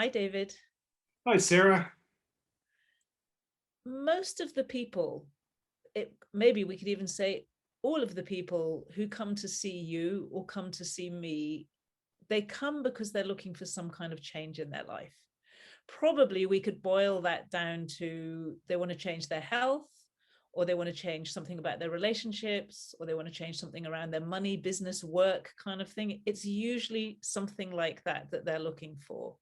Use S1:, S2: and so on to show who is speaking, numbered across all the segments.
S1: Hi, David.
S2: Hi, Sarah.
S1: Most of the people, maybe we could even say all of the people who come to see you or come to see me, they come because they're looking for some kind of change in their life. Probably we could boil that down to they want to change their health, or they want to change something about their relationships, or they want to change something around their money, business, work kind of thing. It's usually something like that that they're looking for.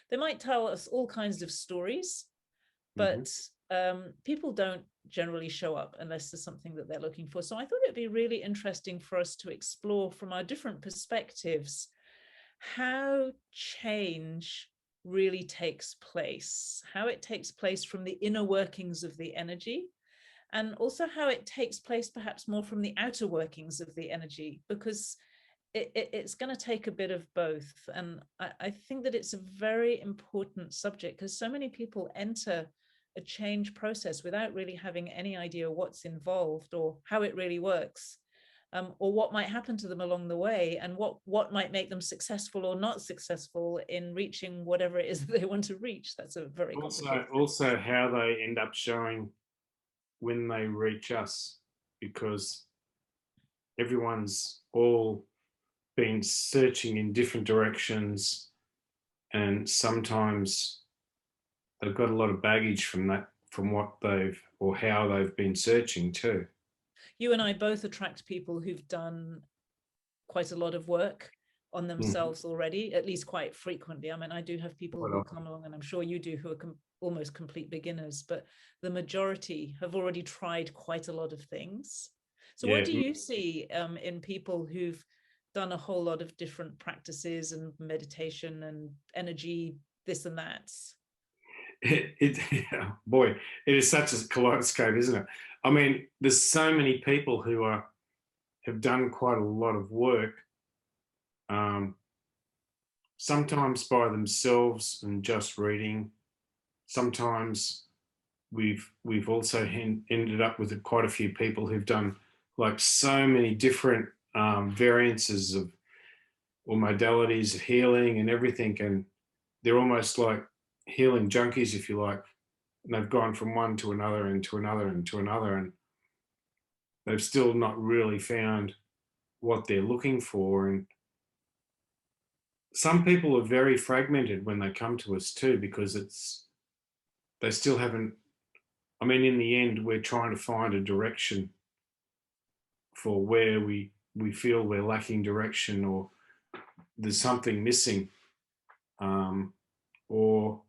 S1: They might tell us all kinds of stories,
S2: hmm
S1: but people don't generally show up unless there's something that they're looking for. So I thought it'd be really interesting for us to explore from our different perspectives how change really takes place, how it takes place from the inner workings of the energy, and also how it takes place perhaps more from the outer workings of the energy, because it's going to take a bit of both. And I think that it's a very important subject because so many people enter a change process without really having any idea what's involved or how it really works, or what might happen to them along the way, and what might make them successful or not successful in reaching whatever it is that they want to reach. That's a very
S2: Also,
S1: complicated
S2: also how they end up showing when they reach us, because everyone's all been searching in different directions, and sometimes they've got a lot of baggage from that, from what they've or how they've been searching too.
S1: You and I both attract people who've done quite a lot of work on
S2: Mhm.
S1: themselves already, at least quite frequently. I mean, I do have people
S2: Quite
S1: who
S2: often.
S1: come along, and I'm sure you do, who are almost complete beginners, but the majority have already tried quite a lot of things. So what
S2: Yeah,
S1: do you see in people who've done a whole lot of different practices and meditation and energy, this and that?
S2: yeah, boy, it is such a kaleidoscope, isn't it? I mean, there's so many people who have done quite a lot of work. Um, Sometimes by themselves and just reading. Sometimes we've also ended up with quite a few people who've done like so many different variances of or modalities of healing and everything, and they're almost like healing junkies, if you like. And they've gone from one to another and to another and to another, and they've still not really found what they're looking for. And some people are very fragmented when they come to us too, because they still haven't. I mean, in the end, we're trying to find a direction for where we feel we're lacking direction, or there's something missing, um, or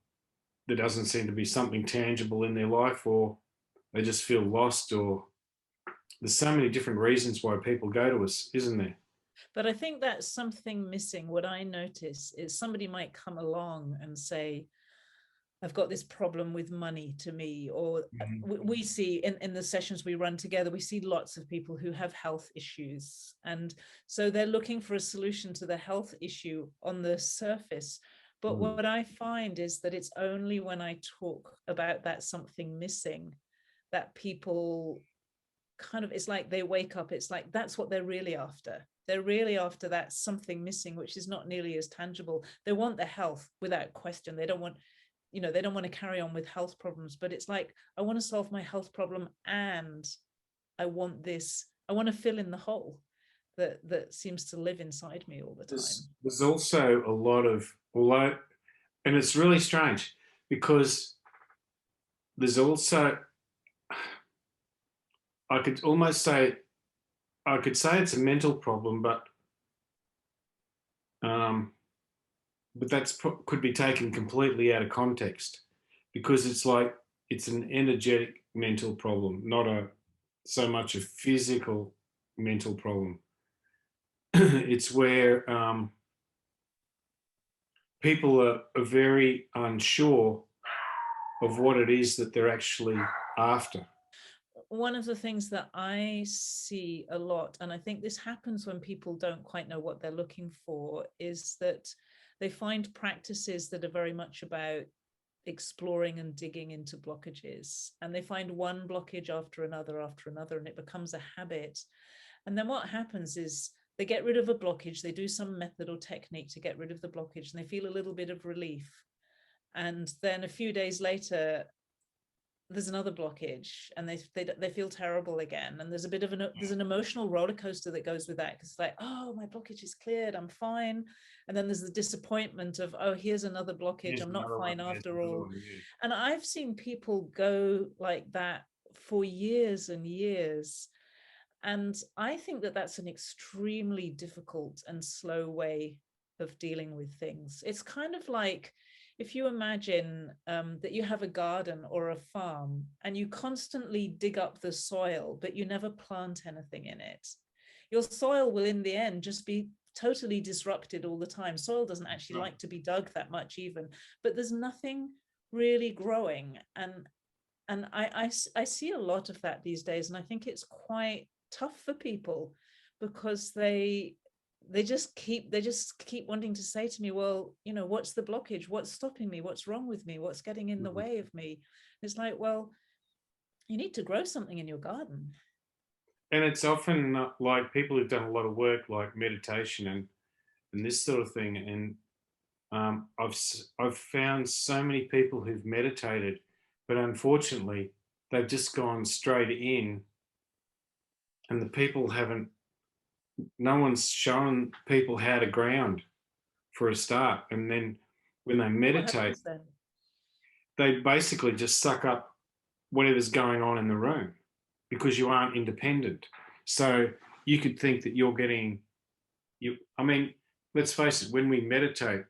S2: there doesn't seem to be something tangible in their life, or they just feel lost, or there's so many different reasons why people go to us, isn't there?
S1: But I think that's something missing. What I notice is somebody might come along and say, I've got this problem with money to me, or
S2: Mhm.
S1: we see in the sessions we run together, we see lots of people who have health issues. And so they're looking for a solution to the health issue on the surface. But
S2: Mm.
S1: what I find is that it's only when I talk about that something missing that people kind of, it's like they wake up. It's like that's what they're really after. They're really after that something missing, which is not nearly as tangible. They want the health without question. They don't want, they don't want to carry on with health problems, but it's like, I want to solve my health problem, and I want this, I want to fill in the hole that seems to live inside me all the time.
S2: There's also a lot of, although, and it's really strange because there's also, I could almost say, I could say it's a mental problem, um, but could be taken completely out of context, because it's like it's an energetic mental problem, not a so much a physical mental problem. It's where people are very unsure of what it is that they're actually after.
S1: One of the things that I see a lot, and I think this happens when people don't quite know what they're looking for, is that they find practices that are very much about exploring and digging into blockages, and they find one blockage after another, and it becomes a habit. And then what happens is they get rid of a blockage, they do some method or technique to get rid of the blockage, and they feel a little bit of relief. And then a few days later, there's another blockage, and they feel terrible again. And there's a bit of there's an emotional roller coaster that goes with that, because it's like, oh, my blockage is cleared, I'm fine. And then there's the disappointment of, oh, here's another blockage,
S2: Here's
S1: I'm not
S2: another one.
S1: fine
S2: Here's
S1: after
S2: another
S1: all.
S2: one. Yeah.
S1: And I've seen people go like that for years and years. And I think that that's an extremely difficult and slow way of dealing with things. It's kind of like if you imagine that you have a garden or a farm and you constantly dig up the soil, but you never plant anything in it. Your soil will, in the end, just be totally disrupted all the time. Soil doesn't actually like to be dug that much even, but there's nothing really growing. And I see a lot of that these days, and I think it's quite tough for people, because they just keep wanting to say to me, well, you know, what's the blockage, what's stopping me, what's wrong with me, what's getting in the way of me? It's like, well, you need to grow something in your garden.
S2: And it's often like people who've done a lot of work, like meditation and this sort of thing. And I've found so many people who've meditated, but unfortunately, they've just gone straight in, and the people haven't. No one's shown people how to ground for a start, and then when they
S1: What
S2: meditate,
S1: happens then?
S2: they basically just suck up whatever's going on in the room because you aren't independent. So you could think that you're getting you. I mean, let's face it. When we meditate,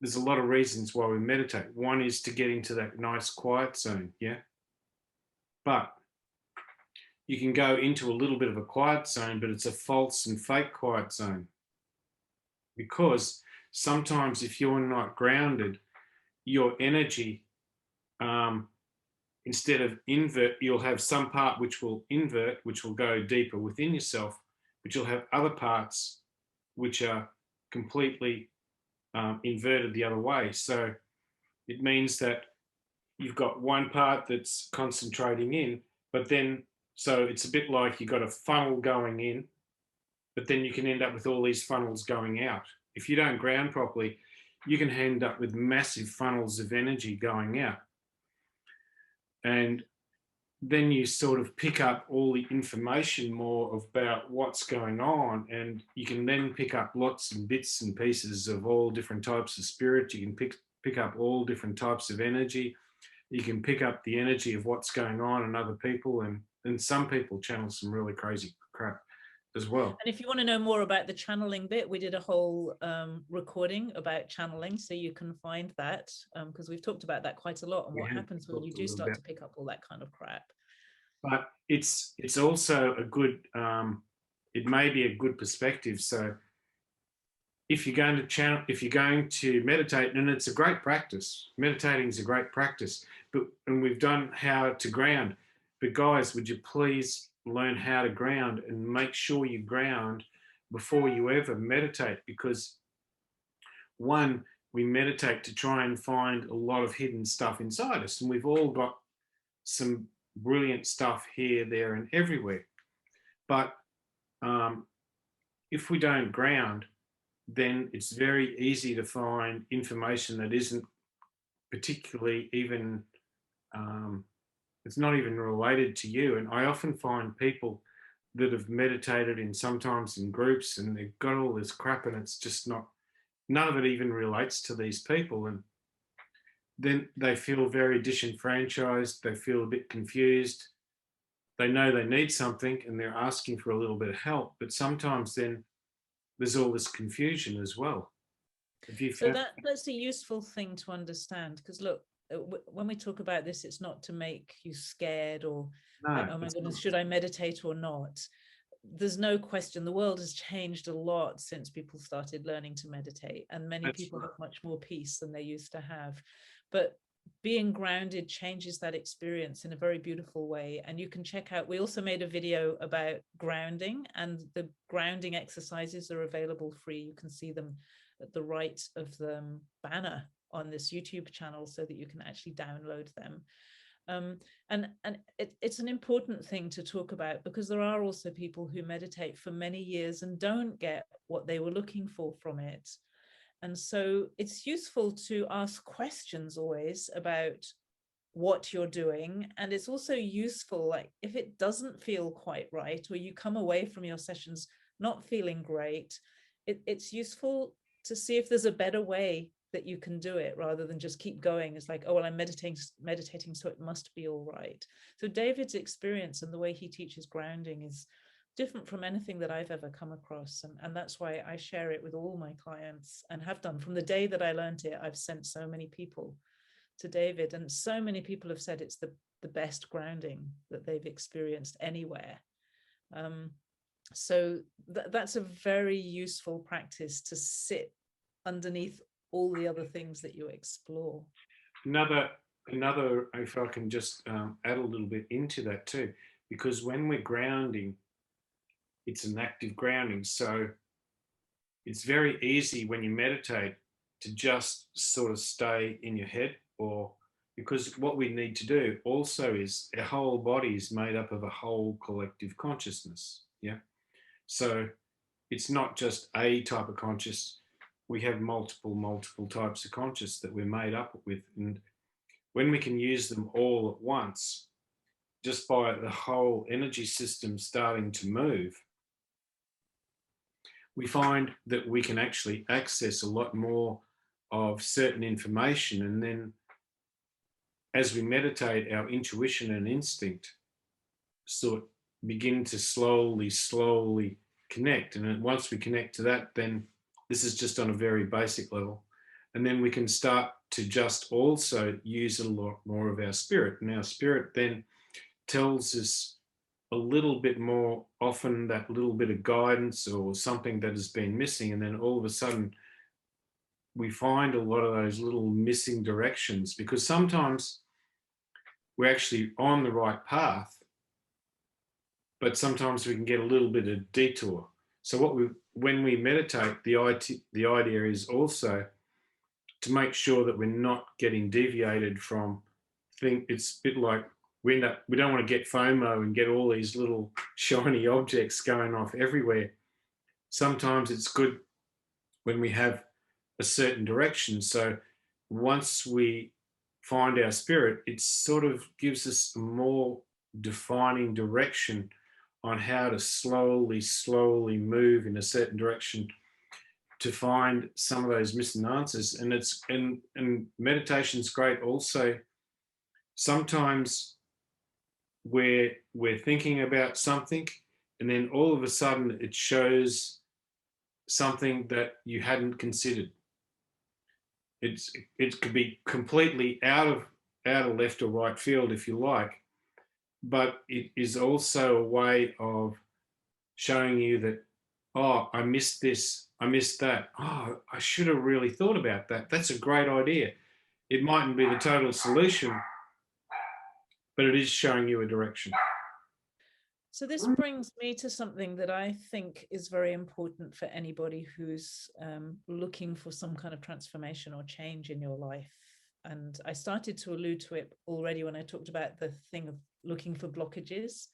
S2: there's a lot of reasons why we meditate. One is to get into that nice quiet zone, yeah. But you can go into a little bit of a quiet zone, but it's a false and fake quiet zone, because sometimes if you're not grounded, your energy, um, instead of invert, you'll have some part which will invert, which will go deeper within yourself, but you'll have other parts which are completely inverted the other way. So it means that you've got one part that's concentrating in, but then, so it's a bit like you've got a funnel going in, but then you can end up with all these funnels going out. If you don't ground properly, you can end up with massive funnels of energy going out. And then you sort of pick up all the information more about what's going on, and you can then pick up lots and bits and pieces of all different types of spirit. You can pick up all different types of energy. You can pick up the energy of what's going on in other people, and some people channel some really crazy crap as well.
S1: And if you want to know more about the channeling bit, we did a whole recording about channeling, so you can find that, because we've talked about that quite a lot, and what happens when you do start to pick up all that kind of crap.
S2: But it's also a good, it may be a good perspective. So if you're going to channel, if you're going to meditate, and it's a great practice, meditating is a great practice, but, and we've done how to ground, but guys, would you please learn how to ground, and make sure you ground before you ever meditate? Because one, we meditate to try and find a lot of hidden stuff inside us, and we've all got some brilliant stuff here, there, and everywhere. But if we don't ground, then it's very easy to find information that isn't particularly even, it's not even related to you. And I often find people that have meditated in, sometimes in groups, and they've got all this crap, and it's just not, none of it even relates to these people. And then they feel very disenfranchised, they feel a bit confused. They know they need something and they're asking for a little bit of help, but sometimes then there's all this confusion as well.
S1: So that's a useful thing to understand, because look, when we talk about this, it's not to make you scared or like, oh my goodness, should I meditate or not? There's no question the world has changed a lot since people started learning to meditate, and many people have much more peace than they used to have. But being grounded changes that experience in a very beautiful way. And you can check out, we also made a video about grounding, and the grounding exercises are available free. You can see them at the right of the banner on this YouTube channel, so that you can actually download them. And it's an important thing to talk about, because there are also people who meditate for many years and don't get what they were looking for from it. And so it's useful to ask questions always about what you're doing. And it's also useful, like if it doesn't feel quite right, or you come away from your sessions not feeling great, it's useful to see if there's a better way that you can do it, rather than just keep going. It's like, oh, well, I'm meditating, so it must be all right. So David's experience and the way he teaches grounding is different from anything that I've ever come across. And that's why I share it with all my clients, and have done from the day that I learned it. I've sent so many people to David, and so many people have said it's the best grounding that they've experienced anywhere. So that's a very useful practice, to sit underneath all the other things that you explore.
S2: Another, if I can just add a little bit into that too, because when we're grounding, it's an active grounding. So it's very easy when you meditate to just sort of stay in your head, or because what we need to do also is our whole body is made up of a whole collective consciousness. Yeah. So it's not just a type of conscious. We have multiple types of conscious that we're made up with. And when we can use them all at once, just by the whole energy system starting to move, we find that we can actually access a lot more of certain information. And then as we meditate, our intuition and instinct sort of begin to slowly connect. And then once we connect to that, then this is just on a very basic level. And then we can start to just also use a lot more of our spirit. And our spirit then tells us a little bit more, often that little bit of guidance or something that has been missing. And then all of a sudden, we find a lot of those little missing directions, because sometimes we're actually on the right path, but sometimes we can get a little bit of detour. So when we meditate, the idea is also to make sure that we're not getting deviated from thing. It's a bit like we don't want to get FOMO and get all these little shiny objects going off everywhere. Sometimes it's good when we have a certain direction. So once we find our spirit, it sort of gives us a more defining direction on how to slowly move in a certain direction to find some of those missing answers. And meditation's great also. Sometimes we're thinking about something, and then all of a sudden it shows something that you hadn't considered. It could be completely out of left or right field, if you like, but it is also a way of showing you that, oh, I missed this, I missed that. Oh, I should have really thought about that. That's a great idea. It mightn't be the total solution, but it is showing you a direction.
S1: So this brings me to something that I think is very important for anybody who's looking for some kind of transformation or change in your life. And I started to allude to it already when I talked about the thing of looking for blockages.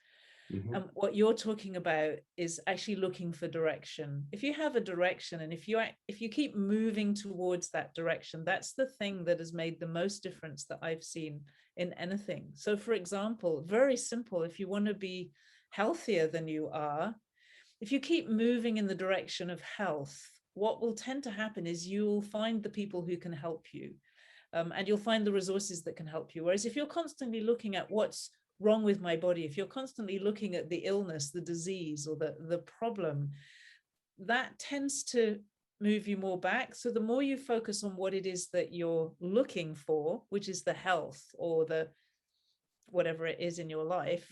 S1: And what you're talking about is actually looking for direction. If you have a direction, and if you keep moving towards that direction, that's the thing that has made the most difference that I've seen in anything. So for example, very simple, if you want to be healthier than you are, if you keep moving in the direction of health, what will tend to happen is you'll find the people who can help you, and you'll find the resources that can help you. Whereas if you're constantly looking at what's wrong with my body, if you're constantly looking at the illness, the disease, or the problem, that tends to move you more back. So the more you focus on what it is that you're looking for, which is the health or the whatever it is in your life,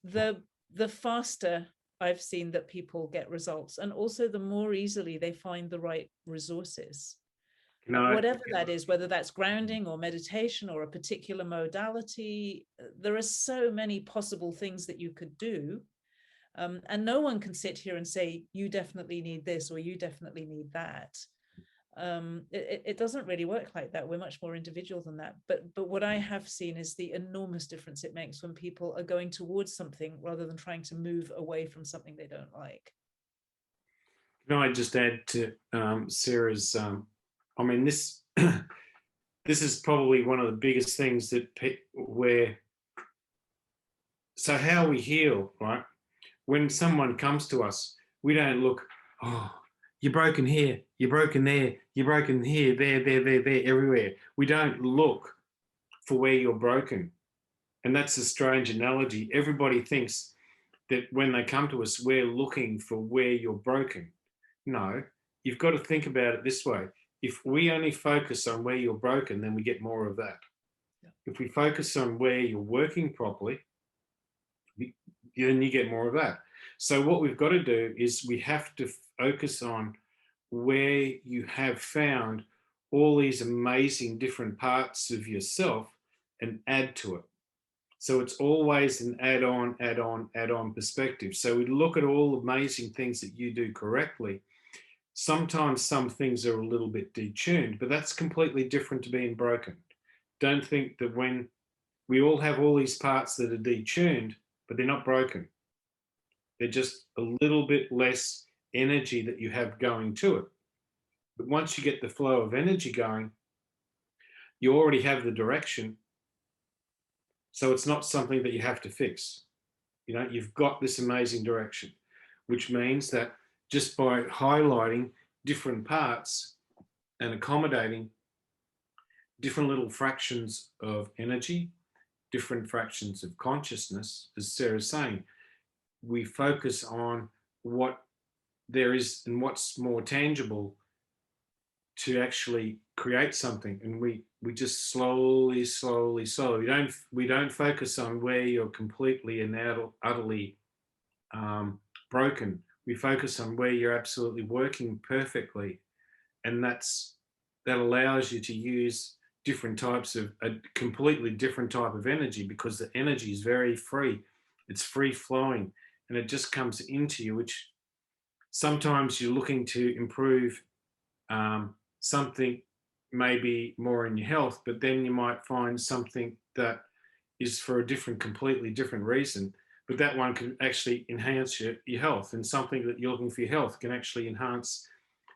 S1: the faster I've seen that people get results, and also the more easily they find the right resources. Whatever that is, whether that's grounding or meditation or a particular modality, there are so many possible things that you could do. And no one can sit here and say, you definitely need this or you definitely need that. It doesn't really work like that. We're much more individual than that. But what I have seen is the enormous difference it makes when people are going towards something rather than trying to move away from something they don't like.
S2: Can I just add to Sarah's? I mean, this this is probably one of the biggest things that where. So how we heal, right? When someone comes to us, we don't look. Oh, you're broken here, you're broken there, you're broken here, there, everywhere. We don't look for where you're broken, and that's a strange analogy. Everybody thinks that when they come to us, we're looking for where you're broken. No, you've got to think about it this way. If we only focus on where you're broken, then we get more of that.
S1: Yeah.
S2: If we focus on where you're working properly, then you get more of that. So what we've got to do is we have to focus on where you have found all these amazing different parts of yourself and add to it. So it's always an add-on, add-on, add-on perspective. So we look at all the amazing things that you do correctly. Sometimes some things are a little bit detuned, but that's completely different to being broken. Don't think that when we all have all these parts that are detuned, but they're not broken. They're just a little bit less energy that you have going to it. But once you get the flow of energy going, you already have the direction. So it's not something that you have to fix. You know, you've got this amazing direction, which means that just by highlighting different parts and accommodating different little fractions of energy, different fractions of consciousness, as Sarah's saying, we focus on what there is and what's more tangible to actually create something, and we just slowly we don't focus on where you're completely and utterly broken. We focus on where you're absolutely working perfectly, and that allows you to use different types of a completely different type of energy, because the energy is very free, it's free flowing, and it just comes into you, which sometimes you're looking to improve something maybe more in your health, but then you might find something that is for a completely different reason, but that one can actually enhance your health, and something that you're looking for your health can actually enhance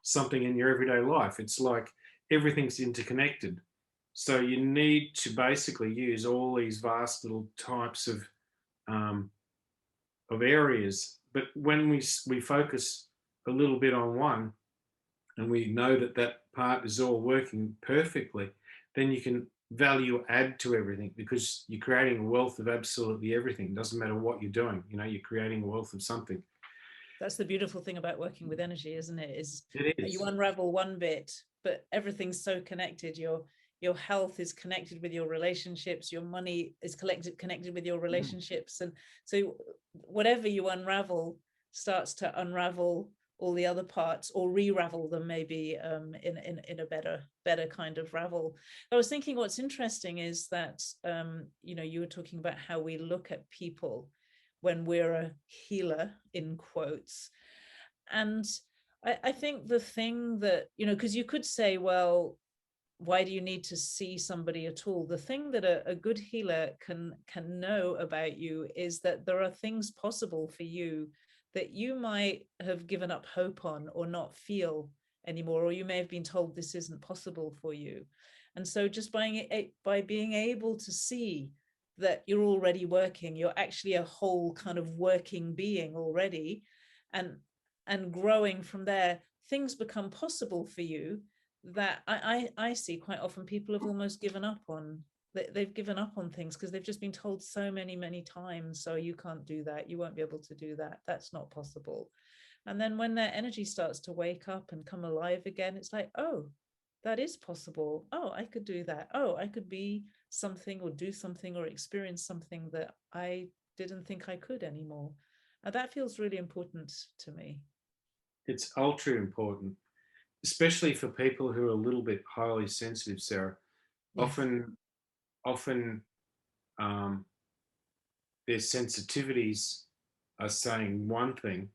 S2: something in your everyday life. It's like everything's interconnected. So you need to basically use all these vast little types of areas. But when we focus a little bit on one, and we know that that part is all working perfectly, then you can value add to everything, because you're creating a wealth of absolutely everything. It doesn't matter what you're doing, you know, you're creating a wealth of something.
S1: That's the beautiful thing about working with energy, isn't it?
S2: It is.
S1: You unravel one bit, but everything's so connected. Your health is connected with your relationships, your money is connected with your relationships. And so whatever you unravel starts to unravel all the other parts, or re-ravel them, maybe in a better kind of ravel. I was thinking what's interesting is that you know, you were talking about how we look at people when we're a healer, in quotes. And I think the thing that, you know, because you could say, well, why do you need to see somebody at all? The thing that a good healer can know about you is that there are things possible for you that you might have given up hope on or not feel anymore, or you may have been told this isn't possible for you. And so just by being able to see that you're already working, you're actually a whole kind of working being already, and growing from there, things become possible for you that I see quite often people have almost given up on. They've given up on things because they've just been told so many times, so you can't do that, you won't be able to do that, that's not possible. And then when their energy starts to wake up and come alive again, it's like, oh, that is possible. Oh, I could do that. Oh, I could be something or do something or experience something that I didn't think I could anymore. And that feels really important to me.
S2: It's ultra important, especially for people who are a little bit highly sensitive, Sarah.
S1: Yes.
S2: Often their sensitivities are saying one thing,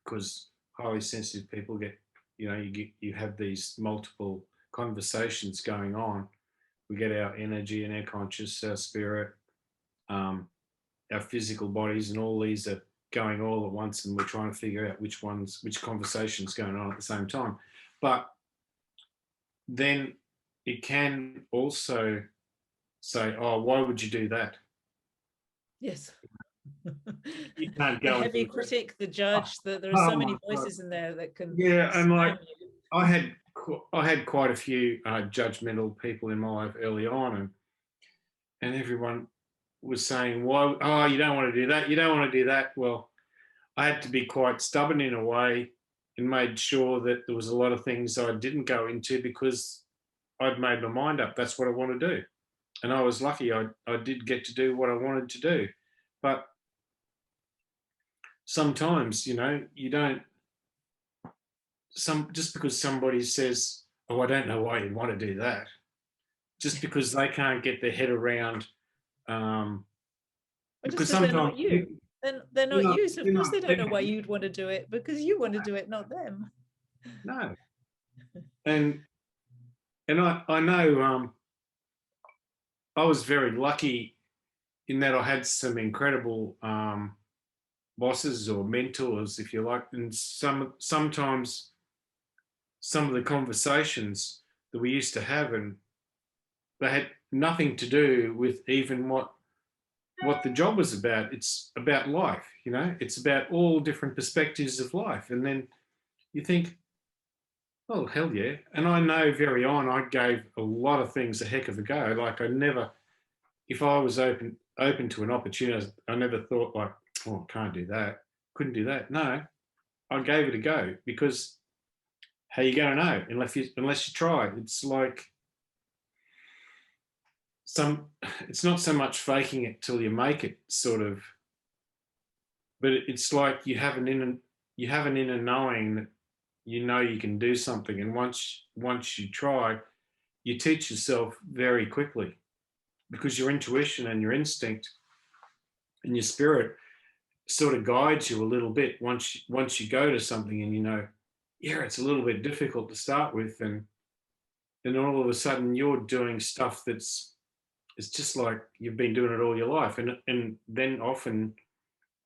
S2: because highly sensitive people get, you know, you have these multiple conversations going on. We get our energy and our conscious, our spirit, our physical bodies, and all these are going all at once, and we're trying to figure out which conversation's going on at the same time. But then it can also say, oh, why would you do that?
S1: Yes.
S2: You can't
S1: The
S2: go and
S1: heavy
S2: do that.
S1: critic, the judge, there are
S2: Oh
S1: so
S2: my
S1: many
S2: God.
S1: voices in there that can
S2: Yeah, and like
S1: spam you.
S2: I had quite a few judgmental people in my life early on, and everyone was saying, "Why? Oh, you don't want to do that. You don't want to do that." Well, I had to be quite stubborn in a way, and made sure that there was a lot of things I didn't go into because I'd made my mind up. That's what I want to do, and I was lucky. I did get to do what I wanted to do, but sometimes, you don't. Just because somebody says, "Oh, I don't know why you'd want to do that," just because they can't get their head around. Um,
S1: Or just
S2: because
S1: because they're
S2: sometimes
S1: not you. Then they're
S2: you're
S1: not
S2: not,
S1: you. So of
S2: you're
S1: course
S2: not,
S1: they don't
S2: they're
S1: know
S2: not,
S1: why you'd want to do it, because you want to do it, not them.
S2: no. And I know I was very lucky in that I had some incredible bosses or mentors, if you like, and sometimes some of the conversations that we used to have, and they had nothing to do with even what the job was about. It's about life, it's about all different perspectives of life. And then you think, oh, hell yeah. And I know very on, I gave a lot of things a heck of a go. Like I never, if I was open to an opportunity, I never thought like, oh, I can't do that. Couldn't do that. No, I gave it a go because how you going to know unless you try? It's like it's not so much faking it till you make it sort of, but it's like you have an inner knowing that you can do something, and once you try, you teach yourself very quickly because your intuition and your instinct and your spirit sort of guides you a little bit once you go to something, and yeah, it's a little bit difficult to start with, and then all of a sudden you're doing stuff it's just like you've been doing it all your life, and then often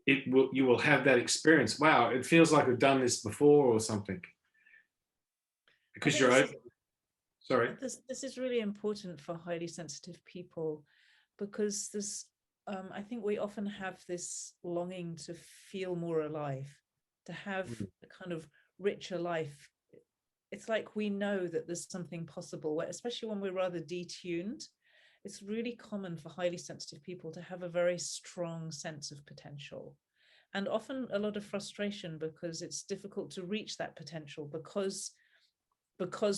S2: you will have that experience. Wow, it feels like I've done this before or something
S1: I
S2: because
S1: think
S2: you're open. Sorry.
S1: this is really important for highly sensitive people, because I think we often have this longing to feel more alive, to have a kind of richer life. It's like we know that there's something possible, especially when we're rather detuned. It's really common for highly sensitive people to have a very strong sense of potential, and often a lot of frustration because it's difficult to reach that potential because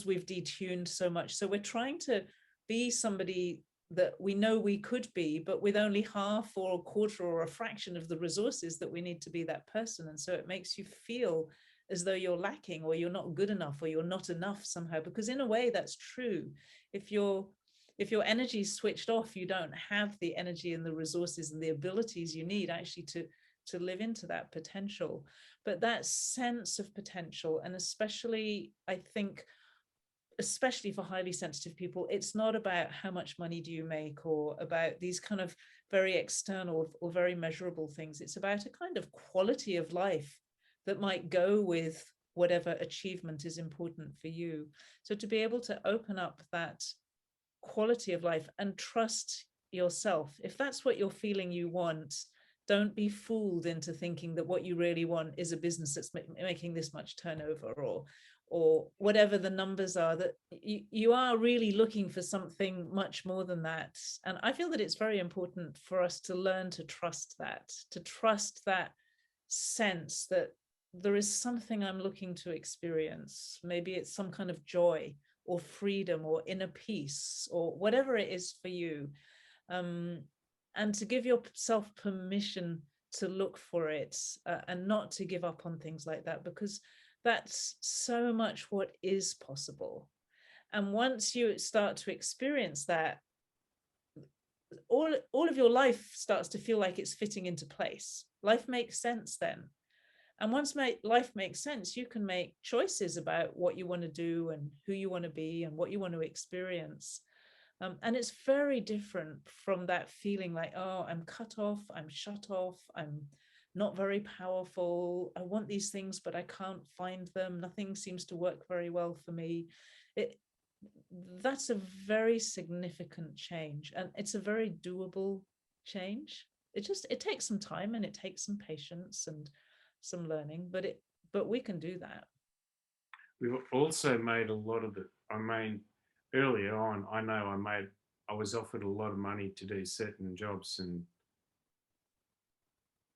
S1: we've detuned so much. So we're trying to be somebody that we know we could be, but with only half or a quarter or a fraction of the resources that we need to be that person. And so it makes you feel as though you're lacking, or you're not good enough, or you're not enough somehow, because in a way that's true. If your energy is switched off, you don't have the energy and the resources and the abilities you need actually to live into that potential. But that sense of potential, and especially I think especially for highly sensitive people, it's not about how much money do you make or about these kind of very external or very measurable things. It's about a kind of quality of life that might go with whatever achievement is important for you. So to be able to open up that quality of life and trust yourself, if that's what you're feeling you want, don't be fooled into thinking that what you really want is a business that's making this much turnover, or whatever the numbers are, that you are really looking for something much more than that. And I feel that it's very important for us to learn to trust that sense that there is something I'm looking to experience. Maybe it's some kind of joy or freedom or inner peace or whatever it is for you. And to give yourself permission to look for it, and not to give up on things like that, because that's so much what is possible. And once you start to experience that, all of your life starts to feel like it's fitting into place. Life makes sense then. And once life makes sense, you can make choices about what you want to do and who you want to be and what you want to experience. And it's very different from that feeling like, oh, I'm cut off, I'm shut off, not very powerful. I want these things, but I can't find them. Nothing seems to work very well for me. It, that's a very significant change, and it's a very doable change. It takes some time and it takes some patience and some learning, but we can do that.
S2: We've also made a lot of earlier on, I was offered a lot of money to do certain jobs, and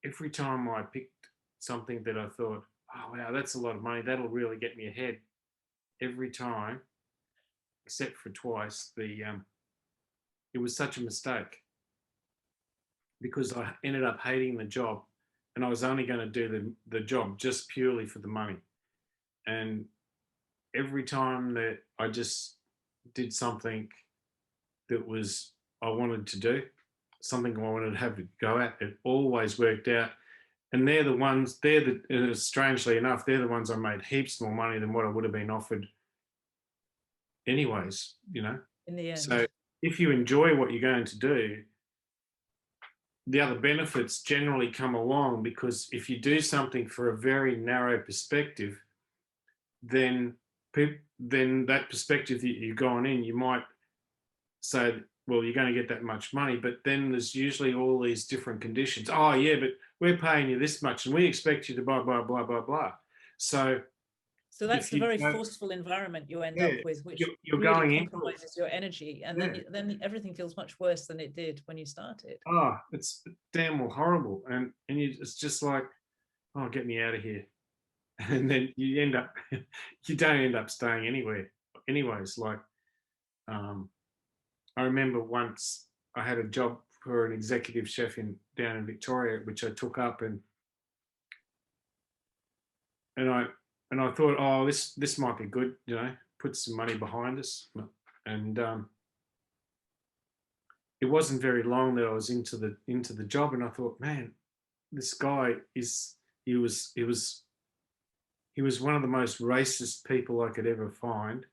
S2: every time I picked something that I thought, oh wow, that's a lot of money, that'll really get me ahead. Every time, except for twice, it was such a mistake because I ended up hating the job, and I was only going to do the job just purely for the money. And every time that I just did something that was I wanted to do, something I wanted to have to go at, it always worked out. And strangely enough, they're the ones I made heaps more money than what I would have been offered anyways,
S1: In the end.
S2: So if you enjoy what you're going to do, the other benefits generally come along, because if you do something for a very narrow perspective, then that perspective that you're going in, you might say, well, you're going to get that much money, but then there's usually all these different conditions. Oh yeah, but we're paying you this much and we expect you to blah, blah, blah, blah, blah. So
S1: that's the very forceful environment you end up with, which
S2: you're
S1: really
S2: going
S1: compromises your energy. And then everything feels much worse than it did when you started.
S2: Oh, it's damn well horrible. And it's just like, oh, get me out of here. And then you don't end up staying anywhere. Anyways, like, I remember once I had a job for an executive chef down in Victoria, which I took up, and I thought, oh, this might be good, put some money behind us. And it wasn't very long that I was into the job, and I thought, man, this guy he was one of the most racist people I could ever find.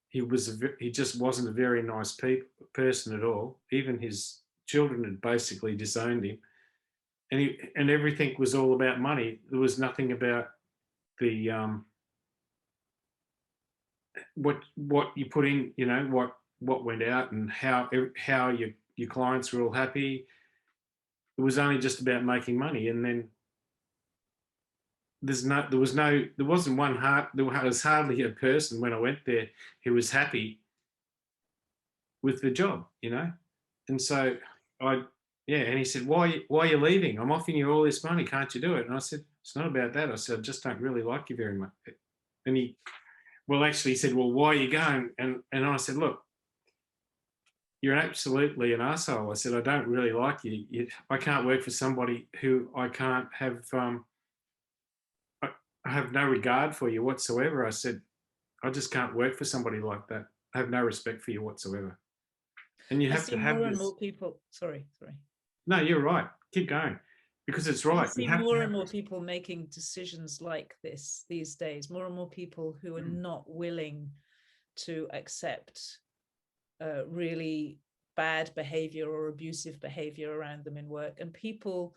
S2: He just wasn't a very nice person at all. Even his children had basically disowned him, and everything was all about money. There was nothing about the what you put in, what went out, and how your clients were all happy. It was only just about making money, and then there wasn't one heart. There was hardly a person when I went there who was happy with the job, And so and he said, why are you leaving? I'm offering you all this money. Can't you do it? And I said, it's not about that. I said, I just don't really like you very much. And he said, well, why are you going? And I said, look, you're absolutely an asshole. I said, I don't really like you. I can't work for somebody who I can't have, I have no regard for you whatsoever. I said, I just can't work for somebody like that. I have no respect for you whatsoever. And you have to have
S1: more and more people. Sorry.
S2: No, you're right. Keep going, because it's right.
S1: I see more and more people making decisions like this these days. More and more people who are not willing to accept really bad behavior or abusive behavior around them in work, and people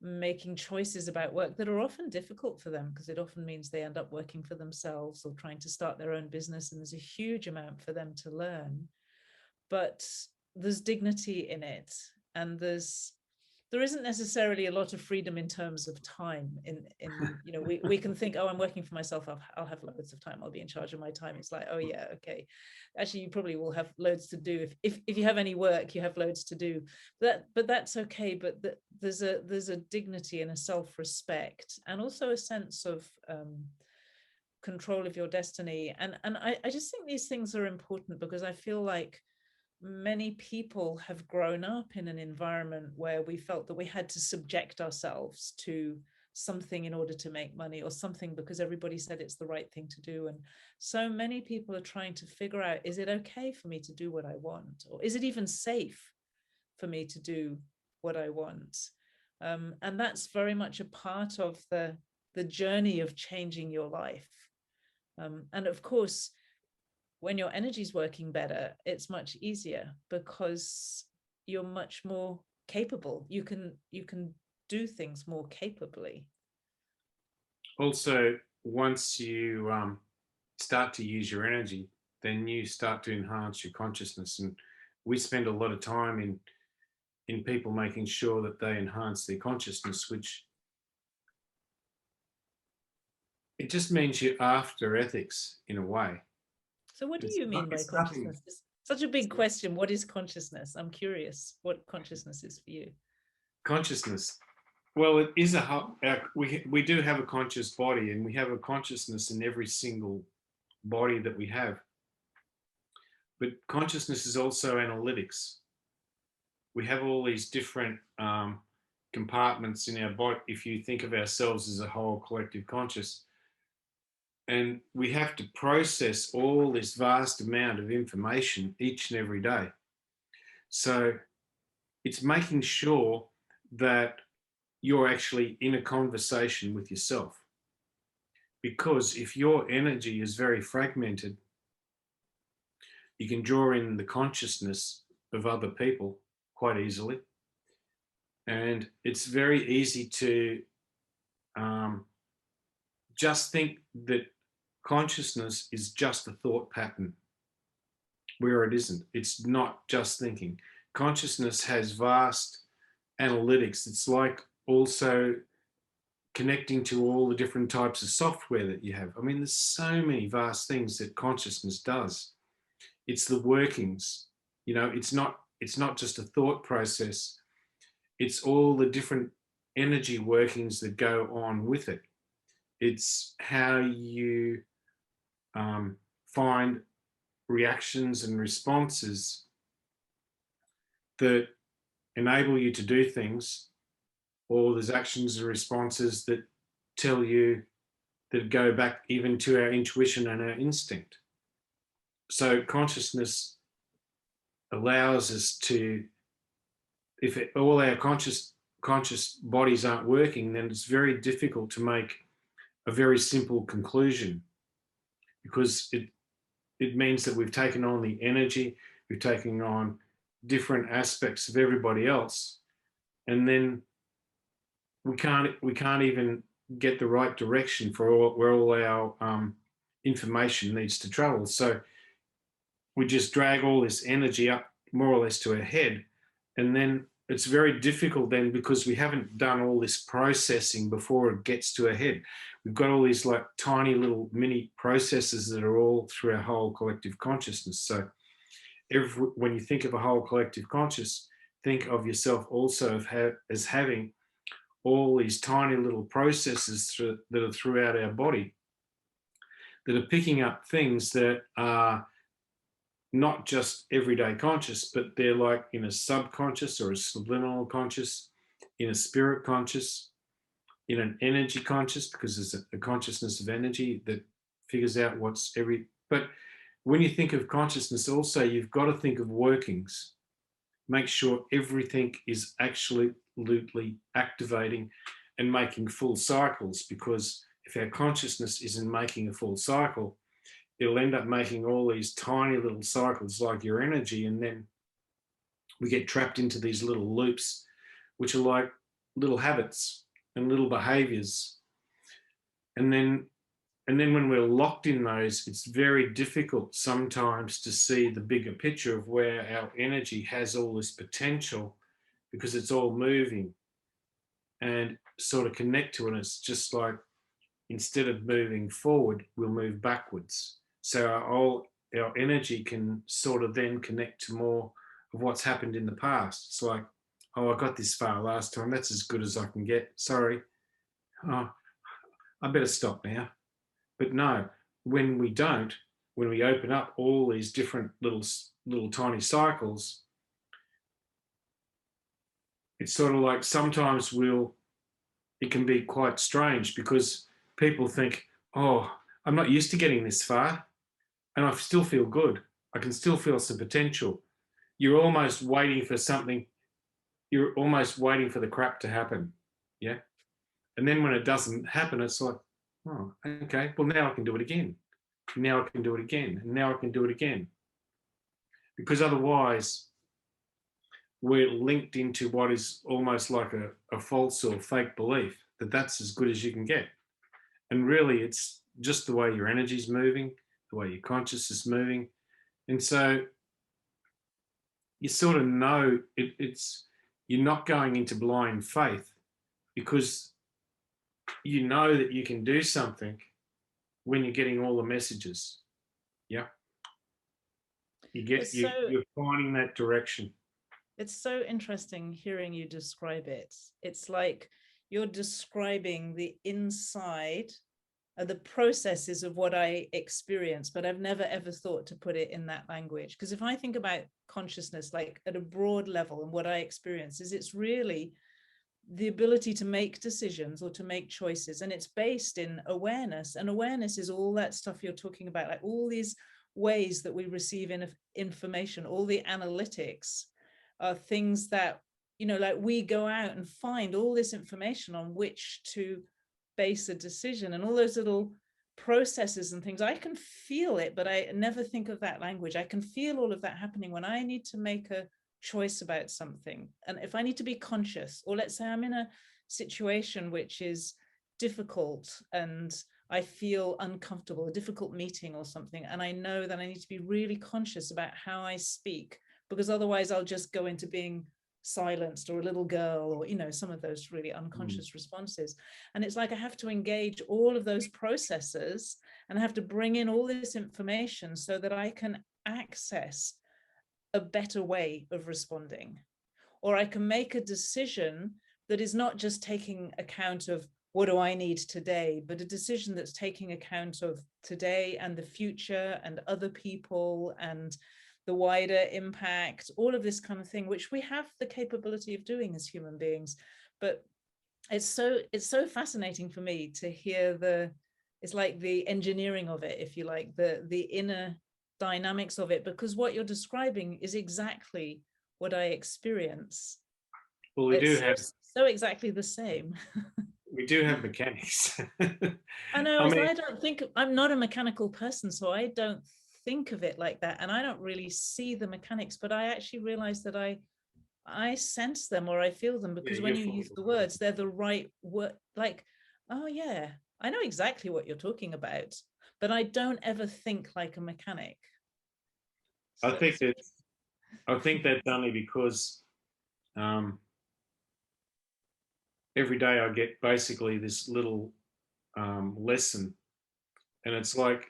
S1: making choices about work that are often difficult for them, because it often means they end up working for themselves or trying to start their own business, and there's a huge amount for them to learn. But there's dignity in it, and there isn't necessarily a lot of freedom in terms of time. We can think, oh, I'm working for myself, I'll have loads of time, I'll be in charge of my time. It's like, oh yeah, okay, actually you probably will have loads to do. If you have any work, you have loads to do. But that's okay. But there's a dignity and a self-respect, and also a sense of control of your destiny. And I just think these things are important, because I feel like many people have grown up in an environment where we felt that we had to subject ourselves to something in order to make money, or something because everybody said it's the right thing to do. And so many people are trying to figure out, is it okay for me to do what I want? Or is it even safe for me to do what I want? And that's very much a part of the journey of changing your life. And of course, when your energy is working better, it's much easier, because you're much more capable. You can do things more capably.
S2: Also, once you start to use your energy, then you start to enhance your consciousness. And we spend a lot of time in people making sure that they enhance their consciousness, which it just means you're after ethics in a way.
S1: So what do
S2: It's
S1: you
S2: not,
S1: mean by
S2: it's nothing.
S1: consciousness? It's such a big question. What is consciousness? I'm curious what consciousness is for you.
S2: Consciousness. Well, it is we do have a conscious body, and we have a consciousness in every single body that we have. But consciousness is also analytics. We have all these different compartments in our body. If you think of ourselves as a whole collective conscious, and we have to process all this vast amount of information each and every day. So it's making sure that you're actually in a conversation with yourself. Because if your energy is very fragmented, you can draw in the consciousness of other people quite easily. And it's very easy to just think that consciousness is just a thought pattern, where it isn't. It's not just thinking. Consciousness has vast analytics. It's like also connecting to all the different types of software that you have. I mean, there's so many vast things that consciousness does. It's the workings, it's not just a thought process. It's all the different energy workings that go on with it. It's how you find reactions and responses that enable you to do things, or there's actions and responses that tell you, that go back even to our intuition and our instinct. So consciousness allows us to, if all our conscious bodies aren't working, then it's very difficult to make a very simple conclusion, because it means that we've taken on the energy, we've taken on different aspects of everybody else, and then we can't even get the right direction for where all our information needs to travel. So we just drag all this energy up more or less to our head, and then it's very difficult then, because we haven't done all this processing before it gets to our head. We've got all these like tiny little mini processes that are all through our whole collective consciousness. So when you think of a whole collective conscious, think of yourself also as having all these tiny little processes that are throughout our body that are picking up things that are not just everyday conscious, but they're like in a subconscious or a subliminal conscious, in a spirit conscious, in an energy conscious, because there's a consciousness of energy that figures out but when you think of consciousness also, you've got to think of workings. Make sure everything is absolutely activating and making full cycles, because if our consciousness isn't making a full cycle, it'll end up making all these tiny little cycles like your energy, and then we get trapped into these little loops, which are like little habits and little behaviors. And then when we're locked in those, it's very difficult sometimes to see the bigger picture of where our energy has all this potential, because it's all moving, and sort of connect to it. And it's just like, instead of moving forward, we'll move backwards. So our energy can sort of then connect to more of what's happened in the past. It's like, oh, I got this far last time. That's as good as I can get. Sorry. Oh, I better stop now. But no, when we open up all these different little tiny cycles, it's sort of like sometimes it can be quite strange, because people think, oh, I'm not used to getting this far, and I still feel good. I can still feel some potential. You're almost waiting for something. You're almost waiting for the crap to happen. Yeah. And then when it doesn't happen, it's like, oh, okay, well, now I can do it again. Now I can do it again. And now I can do it again. Because otherwise, we're linked into what is almost like a false or fake belief that that's as good as you can get. And really, it's just the way your energy's moving, the way your conscious is moving. And so you sort of know it's you're not going into blind faith, because you know that you can do something when you're getting all the messages. Yeah. You're finding that direction.
S1: It's so interesting hearing you describe it. It's like you're describing the inside, the processes of what I experience, but I've never ever thought to put it in that language. Because if I think about consciousness, like at a broad level, and what I experience is it's really the ability to make decisions or to make choices, and it's based in awareness. And awareness is all that stuff you're talking about, like all these ways that we receive information, all the analytics are things that, you know, like we go out and find all this information on which to base a decision, and all those little processes and things. I can feel it, but I never think of that language. I can feel all of that happening when I need to make a choice about something. And if I need to be conscious, or let's say I'm in a situation which is difficult and I feel uncomfortable, a difficult meeting or something, and I know that I need to be really conscious about how I speak, because otherwise I'll just go into being silenced or a little girl, or, you know, some of those really unconscious responses. And it's like I have to engage all of those processes, and I have to bring in all this information so that I can access a better way of responding, or I can make a decision that is not just taking account of what do I need today, but a decision that's taking account of today and the future and other people and the wider impact, all of this kind of thing, which we have the capability of doing as human beings. But it's so fascinating for me to hear it's like the engineering of it, if you like, the inner dynamics of it, because what you're describing is exactly what I experience.
S2: Well, we do have
S1: so exactly the same.
S2: We do have mechanics.
S1: I know. I don't think, I'm not a mechanical person, so I don't think of it like that, and I don't really see the mechanics, but I actually realize that I sense them, or I feel them, because when you use the words, they're the right word. Like, oh yeah, I know exactly what you're talking about, but I don't ever think like a mechanic.
S2: I think that's only because every day I get basically this little lesson, and it's like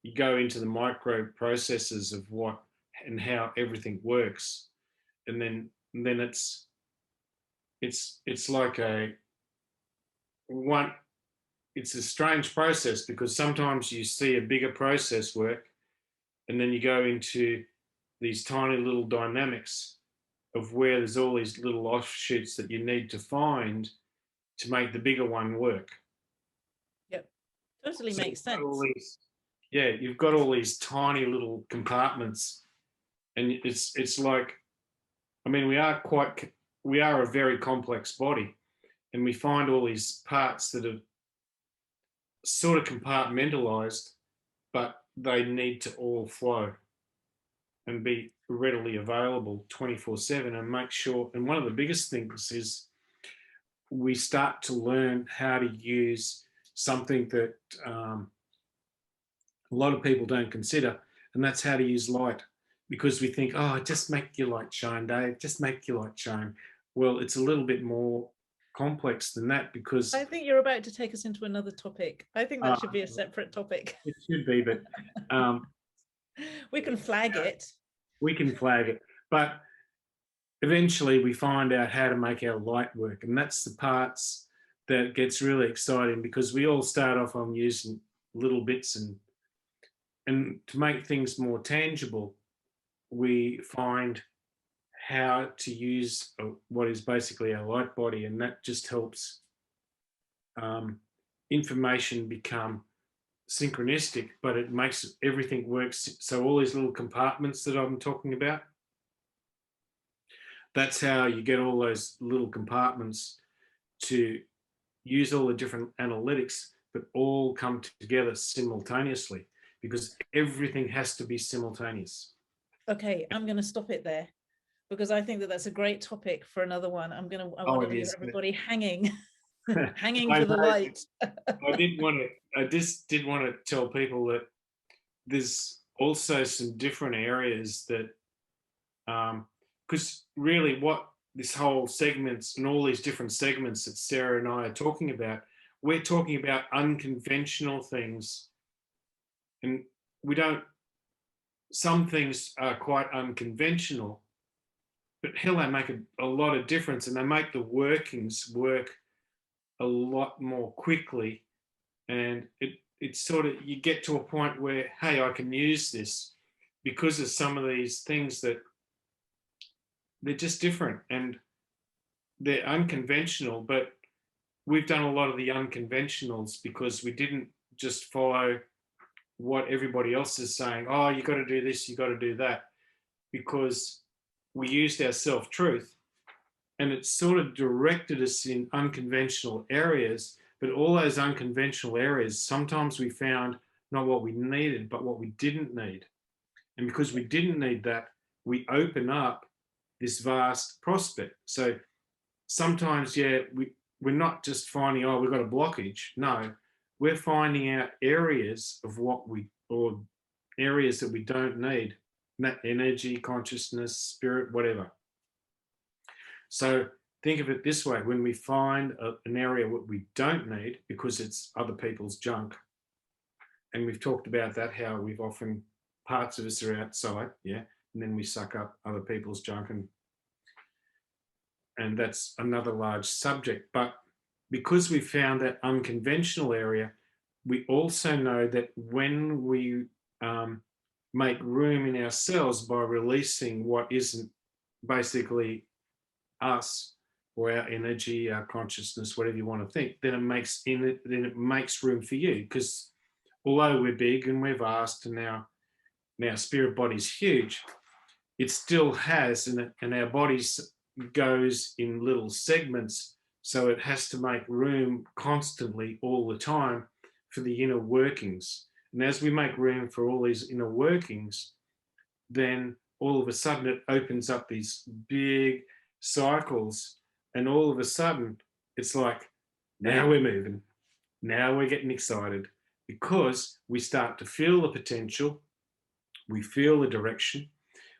S2: you go into the micro processes of what and how everything works, and then it's like it's a strange process, because sometimes you see a bigger process work, and then you go into these tiny little dynamics of where there's all these little offshoots that you need to find to make the bigger one work.
S1: Yep, totally makes sense.
S2: You've got all these tiny little compartments, and it's like, I mean, we are a very complex body, and we find all these parts that are sort of compartmentalized, but they need to all flow and be readily available 24/7, and make sure. And one of the biggest things is we start to learn how to use something that a lot of people don't consider, and that's how to use light. Because we think, oh, just make your light shine, Dave, just make your light shine. Well, it's a little bit more complex than that, because
S1: I think you're about to take us into another topic. I think that should be a separate topic.
S2: It should be, but
S1: we can flag it.
S2: We can flag it, but eventually we find out how to make our light work, and that's the parts that gets really exciting, because we all start off on using little bits, and to make things more tangible, we find how to use what is basically our light body, and that just helps information become synchronistic, but it makes everything work. So all these little compartments that I'm talking about, that's how you get all those little compartments to use all the different analytics, but all come together simultaneously, because everything has to be simultaneous.
S1: Okay, I'm going to stop it there, because I think that that's a great topic for another one. I
S2: Oh,
S1: want to
S2: it
S1: leave
S2: is.
S1: everybody hanging, hanging
S2: I
S1: for the
S2: know.
S1: light.
S2: I just did want to tell people that there's also some different areas that, because really what this whole segments and all these different segments that Sarah and I are talking about, we're talking about unconventional things, and we don't, some things are quite unconventional, but hell, they make a lot of difference, and they make the workings work a lot more quickly. And it's sort of, you get to a point where, hey, I can use this because of some of these things that they're just different and they're unconventional. But we've done a lot of the unconventionals because we didn't just follow what everybody else is saying. Oh, you got to do this, you got to do that, because we used our self-truth, and it sort of directed us in unconventional areas. But all those unconventional areas, sometimes we found not what we needed, but what we didn't need. And because we didn't need that, we open up this vast prospect. So sometimes, yeah, we're not just finding, oh, we've got a blockage. No, we're finding out areas of what we, or areas that we don't need, that energy, consciousness, spirit, whatever. So think of it this way: when we find an area what we don't need because it's other people's junk, and we've talked about that, how we've often, parts of us are outside, yeah, and then we suck up other people's junk, and that's another large subject. But because we found that unconventional area, we also know that when we make room in ourselves by releasing what isn't basically us, or our energy, our consciousness, whatever you want to think, then it makes room for you. Because although we're big and we're vast, and our spirit body's huge, it still has, and our bodies goes in little segments, so it has to make room constantly all the time for the inner workings. And as we make room for all these inner workings, then all of a sudden it opens up these big cycles, and all of a sudden it's like, now we're moving, now we're getting excited, because we start to feel the potential, we feel the direction,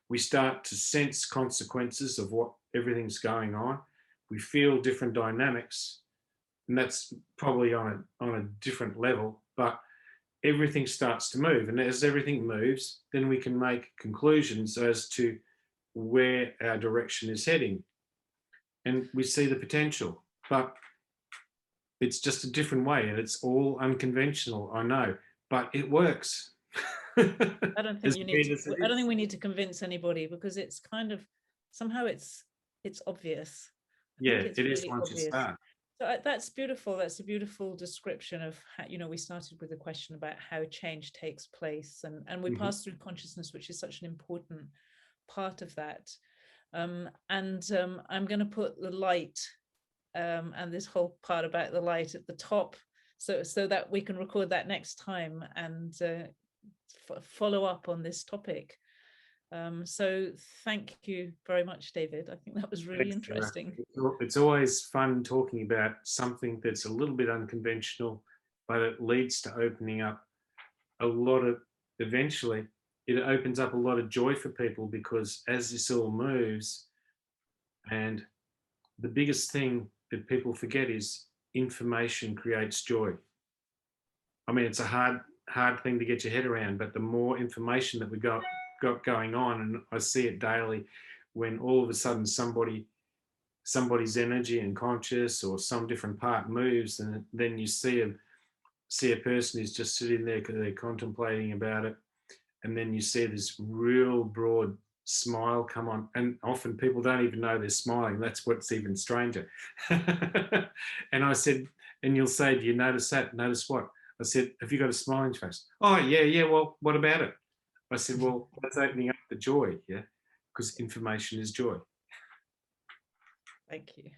S2: we start to sense consequences of what everything's going on, we feel different dynamics, and that's probably on a different level, but everything starts to move. And as everything moves, then we can make conclusions as to where our direction is heading, and we see the potential. But it's just a different way, and it's all unconventional, I know, but it works.
S1: I don't think I don't think we need to convince anybody, because it's kind of, somehow it's obvious. I think it's
S2: it is
S1: really
S2: once you
S1: obvious.
S2: start.
S1: So that's beautiful. That's a beautiful description of how, we started with a question about how change takes place, and we pass through consciousness, which is such an important part of that. I'm going to put the light and this whole part about the light at the top, so that we can record that next time and follow up on this topic. So thank you very much, David. I think that was really interesting.
S2: It's always fun talking about something that's a little bit unconventional, but it leads to opening up a lot of, eventually, it opens up a lot of joy for people, because as this all moves, and the biggest thing that people forget is information creates joy. I mean, it's a hard thing to get your head around, but the more information that we got going on, and I see it daily, when all of a sudden somebody's energy and conscious or some different part moves, and then you see a person who's just sitting there, they're contemplating about it, and then you see this real broad smile come on, and often people don't even know they're smiling. That's what's even stranger. And I said, and you'll say, do you notice that? Notice what? I said, have you got a smiling face? Oh, yeah, well, what about it? I said, well, that's opening up the joy, yeah, because information is joy.
S1: Thank you.